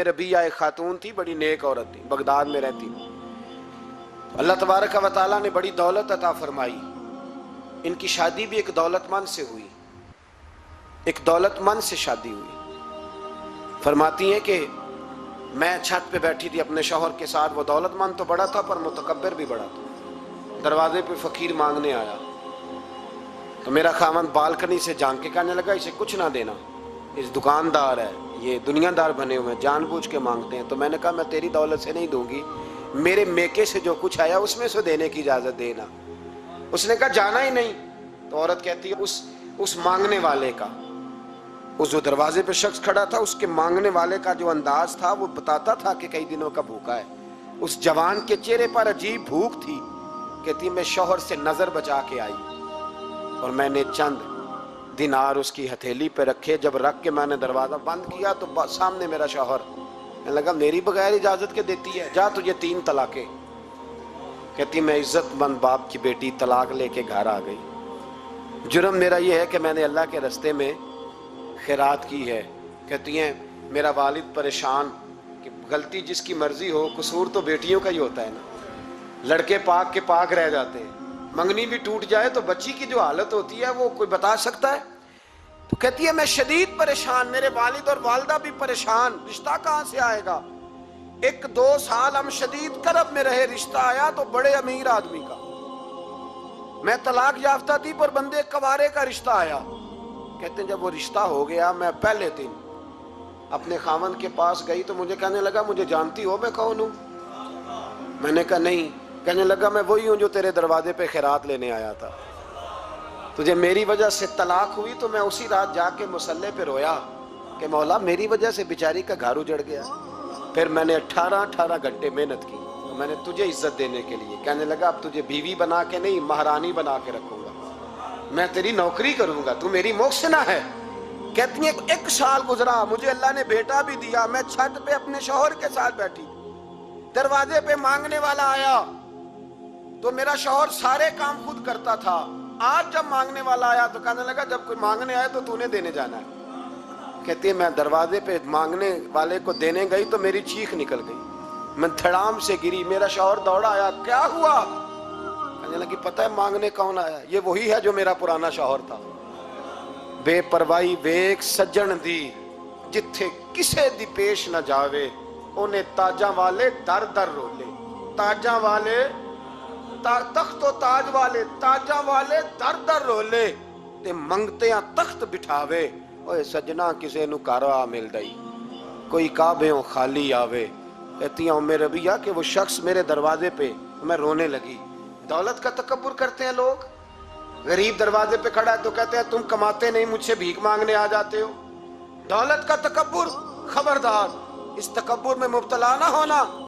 रबिया एक खातून थी, बड़ी नेक औरत थी, बगदाद में रहती थी। अल्लाह तबारक व तआला ने बड़ी दौलत अता फरमाई। इनकी शादी भी एक दौलतमंद से हुई, एक दौलतमंद से शादी हुई। फरमाती हैं कि मैं छत पे बैठी थी अपने शौहर के साथ, वो दौलतमंद तो बड़ा था पर मुतकब्बिर भी बड़ा था। दरवाजे पे फकीर मांगने आया तो मेरा खामन बालकनी से झांक के कहने लगा, इसे कुछ ना देना, इस दुकानदार है, ये दुनियादार बने हुए हैं, जानबूझ के मांगते हैं। तो मैंने कहा मैं तेरी दौलत से नहीं दूंगी, मेरे मेके से जो कुछ आया उसमें से देने की इजाजत देना। उसने कहा जाना ही नहीं। तो औरत कहती है उस मांगने वाले का, उस जो दरवाजे पे शख्स खड़ा था, उसके मांगने वाले का जो अंदाज था वो बताता था कि कई दिनों का भूखा है। उस जवान के चेहरे पर अजीब भूख थी। कहती मैं शौहर से नजर बचा के आई और मैंने चंद दिनार उसकी हथेली पे रखे। जब रख के मैंने दरवाजा बंद किया तो सामने मेरा शौहर। कहने लगा मेरी बगैर इजाजत के देती है, जा तुझे 3 तलाके। कहती मैं इज्जतमंद बाप की बेटी तलाक लेके घर आ गई। जुर्म मेरा ये है कि मैंने अल्लाह के रास्ते में खैरात की है। कहती हैं मेरा वालिद परेशान कि गलती जिसकी मर्जी हो, कसूर तो बेटियों का ही होता है ना। लड़के पाक के पाक रह जाते हैं, मंगनी भी टूट जाए तो बच्ची की जो हालत होती है वो कोई बता सकता है। तो कहती है मैं शदीद परेशान, मेरे वालिद और वालदा भी परेशान, रिश्ता कहाँ से आएगा। 1-2 साल हम शदीद करब में रहे, रिश्ता आया तो बड़े अमीर आदमी का। मैं तलाक याफ्ता थी पर बंदे कवारे का रिश्ता आया। कहते हैं जब वो रिश्ता हो गया, मैं पहले दिन अपने खामन के पास गई तो मुझे कहने लगा मुझे जानती हो मैं कौन हूँ। मैंने कहा नहीं। कहने लगा मैं वही हूँ जो तेरे दरवाजे पे खैरात लेने आया था। तुझे मेरी वजह से तलाक हुई तो मैं उसी रात जाके मुसल्ले पे रोया कि मौला मेरी वजह से बेचारी का घर उजड़ गया। फिर मैंने 18 घंटे मेहनत की तो मैंने तुझे इज्जत देने के लिए। कहने लगा अब तुझे बीवी बना के नहीं, महारानी बना के रखूंगा, मैं तेरी नौकरी करूंगा, तू मेरी मोहसिना है। कहती है 1 साल गुजरा, मुझे अल्लाह ने बेटा भी दिया। मैं छत पे अपने शौहर के साथ बैठी, दरवाजे पे मांगने वाला आया तो मेरा शौहर सारे काम खुद करता था। आज जब मांगने वाला आया तो कहने लगा जब कोई मांगने आए तो तूने देने जाना है। कहती है मैं दरवाजे पे मांगने वाले को देने गई तो मेरी चीख निकल गई, मैं धड़ाम से गिरी। मेरा शौहर दौड़ा आया, क्या हुआ। कहने लगी पता है मांगने कौन आया, ये वही है जो मेरा पुराना शौहर था। बेपरवाही वेख सज्जन दी, जिथे किसे दी पेश न जावे, उन्हें ताजा वाले दर दर रोले। ताजा वाले तख्तो ताज वाले, ताजा वाले दर दर रोले ते मंगते तख्त बिठावे। ओए सजना किसे नु कारवा मिल दई, कोई काबेओं खाली आवे। कहती मेरे रबिया कि वो शख्स मेरे दरवाजे पे, मैं रोने लगी। दौलत का तकब्बुर करते हैं लोग। गरीब दरवाजे पे खड़ा है तो कहते हैं तुम कमाते नहीं, मुझसे भीख मांगने आ जाते हो। दौलत का तकब्बुर, खबरदार इस तकब्बुर में मुब्तला ना होना।